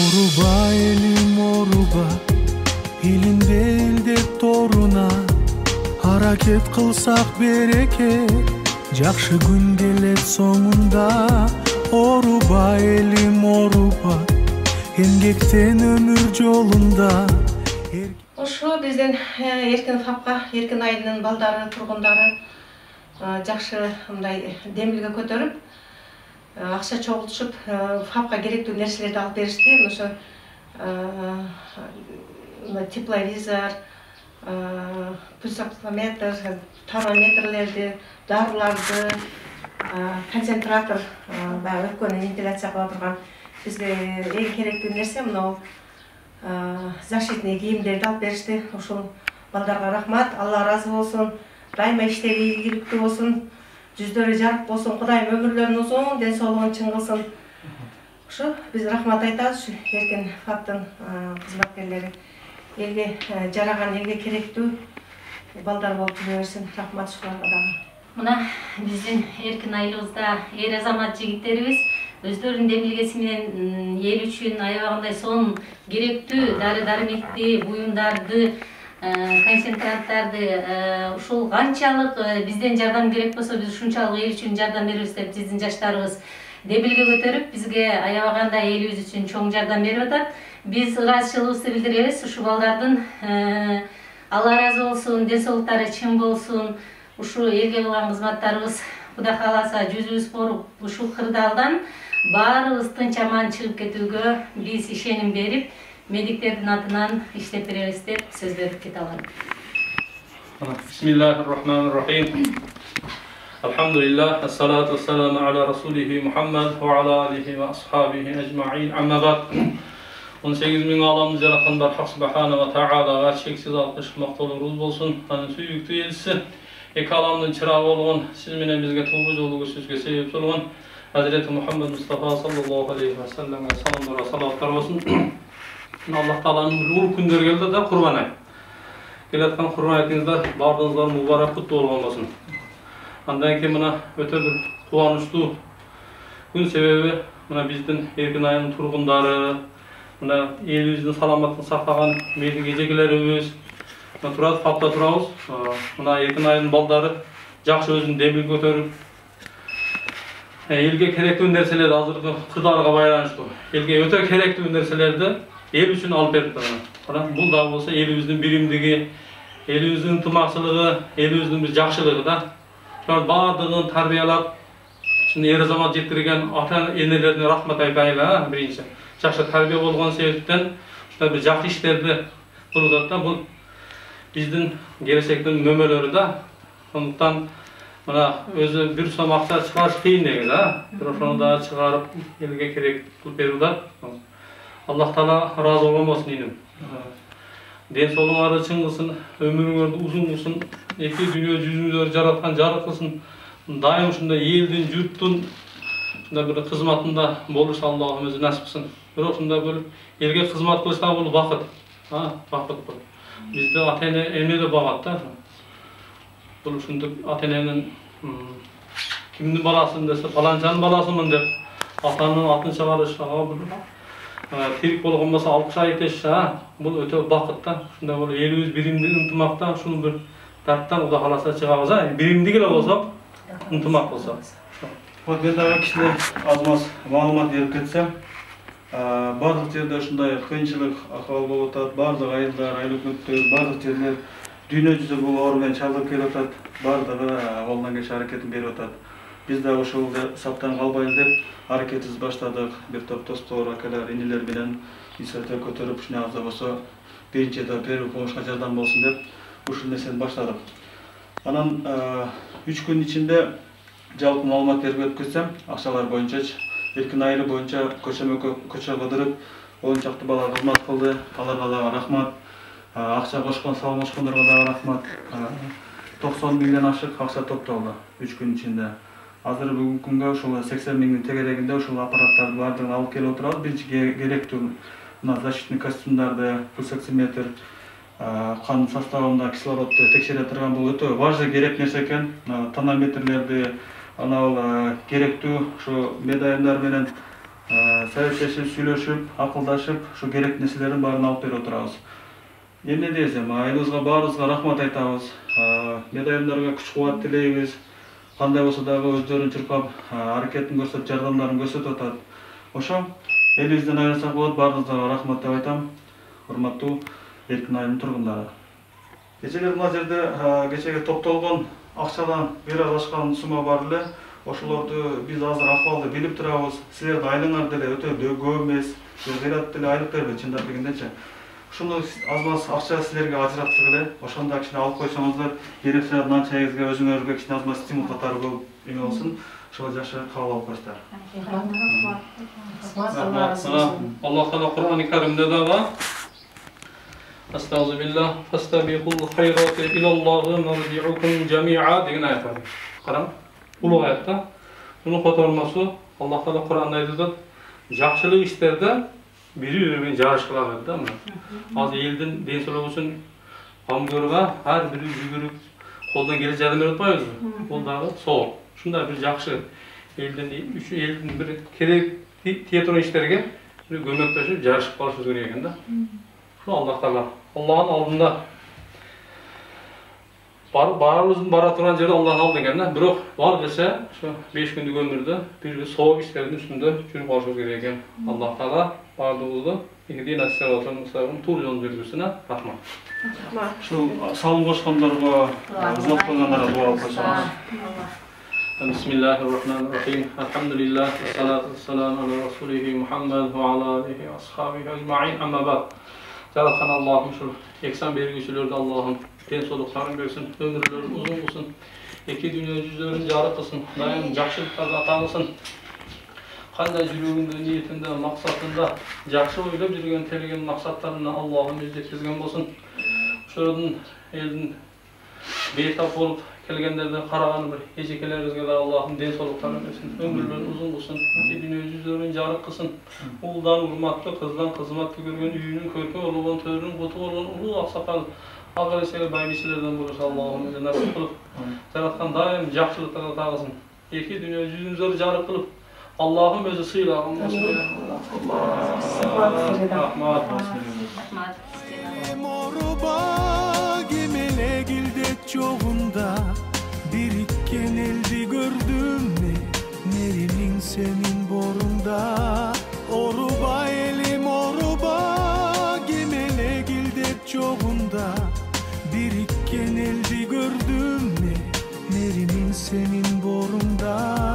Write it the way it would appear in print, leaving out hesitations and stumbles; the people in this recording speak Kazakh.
Oruba elim oruba, ilinde elde toruna. Hareket kılsak bereket, жақсы күн келет соңында. Оруба elim oruba, эмгектен өмүр жолунда. Ошо биздин эркин фапка, эркин айылынын балдары, тургундары жакшы мындай демилге көтөрүп, акча чогултушуп, фапка керектүү нерселерди алып беришти. Ошо тепловизор, пульсоксиметр, термометрлерди, дарыларды, концентратор, өпкөнү вентиляция кыла турган бизге эң керектүү нерсе мынау защитный кийимдерди алып беришти. Ушул балдарга рахмат, Алла разы болсун. Дайыма иштери ийгиликтүү болсун, жүздөрү жарык болсун, Кудайым өмүрлөрүн узун, ден соолугун чың кылсын. Ушу биз рахмат айтабыз эркин фаптын кызматкерлери. Элге жараган, элге керектүү балдар болуп жүрө берсин. Рахмат ушуларга дагы. Мына биздин эркин айылыбызда эр азамат жигиттерибиз өздөрүнүн демилгеси менен эл үчүн аябагандай сонун керектүү дары-дармекти, буюмдарды, концентранттарды, ушул канчалык бизден жардам керек болсо биз ушунчалык эл үчүн жардам беребиз деп биздин жаштарыбыз демилге көтөрүп, бизге аябагандай элибиз үчүн чоң жардам берип атат. Биз ыраазычылыгыбызды билдиребиз. Ушу балдардын Алла разы болсун, ден соолуктары чың болсун. Ушу элге кылган кызматтарыбыз Кудай кааласа жүзүбүз коруп, ушул кырдаалдан баарыбыз тынч аман чыгып кетүүгө биз ишеним берип, медиктердин атынан иштеп беребиз деп сөз берип кете алам. Бисмиллахир-рахманир-рахим. Алхамдулиллах, ассалату вассаламу аля расулихи Мухаммад ва аля алихи ва асхабихи ажмаин. Амма бад. 18 миң аламды жараткан бар Хак субхана ва тааалага чексиз алкыш мактоолорубуз болсун. Анын сүйүктүү элчиси, эки аламдын чырагы болгон, сиз менен бизге толгу жолу көрсөтүүгө себеп болгон Hazreti Muhammed Mustafa sallallahu aleyhi ve sellem'e salamlar ve salatlar olsun. Allah Teala'nın ulu günler geldi de kurban ay. Geletken kurban ayetинizde bardığınızlar mübarek kutlu olmasın. Andan ki buna öte bir kuvanışlı gün sebebi buna bizden erkin ayının turgunları, buna elimizin salamatını saklagan meydin gecekilerimiz, buna turad fapta turabız. Buna erkin ayının baldarı jakşı özünü demil götürüp elge керектүү нерселерди азыркы кырдаалга байланыштуу. Элге өтө керектүү нерселерди эл үчүн алып берип турат. Бул да болсо элибиздин биримдиги, элибиздин ынтымакчылыгы, элибиздин бир жакшылыгы да. Шулар баардыгын тарбиялап, эр азамат жеткирген ата-энелерине рахмат айтайлы, биринчи. Жакшы тарбия болгон себептен ушундай бир жакшы иштерди кылып атат да. Бул биздин келечектин нөмөлөрү да. Сондуктан Buna özü bir som akça çıkarış kıyın degi da. Bir ошону da çıkarıp elge kerek kılıp beripler. Allah Taala razı olmasın deydim. Den sooluңарды чың кылсын, өмүрүңөрдү узун кылсын, эки дүйнө жүзүңүздөрдү жараткан жарык кылсын. Дайым ушундай элдин, журттун ушундай бир кызматында болуш Аллахым өзү насип кылсын. Бирок ушундай бир элге кызмат кылышта бул бакыт. Бакыт бул. Бизде ата-эне да багат да. Бұл ушундук ата-эненин кимдин баласын десе, паланчанын баласымын деп атанын атын чыгарыш, тирик болгон болсо алкыш айтыш, бул өтө бакыт да. Ушундай болуп элибиз биримдик ынтымакта ушул бир дарттан Кудай кааласа чыгабыз, биримдик эле болсок, ынтымак болсок. Вот мен дагы кичине аз-маз маалымат берип кетсем, бардык жерде ушундай кыйынчылык акыбал болуп атат, бардык айылдар, айыл өкмөттөр, бардык жерлер дүйнө жүзү бул оору менен чалдырып келип атат, бардыгы колунан келчү аракетин берип атат. Биз да ошол саптан калбайлы деп аракетибизди баштадык. Бир топ достор, акалар, инилер менен инициатива көтөрүп, ушуна аз да болсо биринчи этап первый помощька жардам болсун деп ушул нерсени баштадык. Анан 3 күн ичинде жалпы маалымат берип өткөзсөм, акчалар боюнча эркин айылы боюнча көчө кыдырып 10 чакты бала кызмат кылды. Аларга дагы рахмат. Акча кошкон, салым кошкондорго дагы рахмат. 90 миллион ашык акча топтолду 3 күн ичинде. Азыр бүгүнкү күнгө ушул 80 миңдин тегерегинде ушул аппараттарды бардыгын алып келип отурабыз. Биринчи керектүү защитный костюмдарды, пульсоксиметр, кан составында кислородду текшере турган бул өтө важный керек нерсе экен. Тонометрлерди, анал керектүү ушу медайымдар менен Sevişешип, сүйлөшүп, акылдашып, ушу керек нерселердин баарын алып берип отурабыз. Эмне десем, айылыбызга баарыбызга рахмат айтабыз. Медайымдарга күч-кубат тилейбиз. Кандай болсо дагы өздөрүн чуркап, аракетин көрсөтүп, жардамдарын көрсөтүп атат. Ошо элибизден айырсак болот, баарыбызга рахмат деп айтам. Урматтуу Эркин айылынын тургундары. Кечеге мына жерде кечеге топтолгон акчадан бир аз ашкан сума бар эле. Ошолорду биз азыр акыбалды билип турабыз. Силердин айлыгыңар деле өтө көп эмес. Кыйрат деле айлык бербейт, чындап дегендечи. Ушуну аз-маз акча силерге ажыраттык эле. Ошондо кичине алып койсоңуздар, керексе нан чайыңызга өзүңөргө кичине аз-маз стимул катары болуп эме болсун. Ошого жакшы кабыл алып коесуздар. Аллах Таала Кур'ан-ы Каримде дагы Estağfirullah, fastabiqul hayrati ilallohi marji'ukum jami'a degan oyat bor. Qarang, ulug' oyatda. Buni ko'tarmasi Alloh taolo Qur'onda aytadi, yaxshilik ishlarda biri-biriga jarish qiladi. Hozir eldan denso'lik uchun hamgorga har biri yugurib qo'ldan kelib yordam berib qo'yadi. Bu dag'i so'q. Shunday bir yaxshi eldan bir kerak tiye turgan ishlarga ko'maklashib jarishib qolishimiz kerak ekanda. Şu Allah Teala, Allah'ın aldığında barımızın bara turan yerde Allah'ın aldı ekende. Biroq var dese şu 5 günlük ömürde bir soğuk işlerin üstünde çürüp kalışımız gereken. Allah Teala bardığımızda iki nasihar olsun, musabın tur yolunu vergisine rahmat. Şu salım koşkanlarga, uzak koyganlara dua koysanız. Bismillahirrahmanirrahim. Elhamdülillah. Salatu vesselamu ala Resulihi Muhammed ve ala alihi ve ashabihi ecma'in. Amma ba'd. Yaratgan Allah'ım şu eksen bergüçülerde Allah'ım den soluklarını versin, ömürleri uzun olsun. İki dünya yüzlerin jarı kılsın, daim jakşılıklarga atalısın. Qanday жүрөгүндө, ниетинде, максатында жакшы ойлоп жүргөн, телеген максаттарына Аллахым жеткизген болсун. Ошолордун элдин бейтап болуп келгендерди караган бир эжекелерибизге да Аллахым ден соолуктарын берсин, өмүрлөрүн узун кылсын, iki dünya yüzlerin жары кылсын. Улдан урматтуу, кыздан кызматты көргөн, үйүнүн көркө болгон, төрүнүн буту болгон улуу аксакал агырысыга байгичилерден болуш Аллахым насип кылып, жараткан дайым жакшылыктарга тагысын. Iki dünya yüzүн жары кылып, Allah'ım özü sıyla Moruba gemele gildet çoğunda birikken eldi gördüm ne Nerimin senin borunda Oruba elim oruba gemele gildet çoğunda birikken eldi gördüm ne Nerimin senin borunda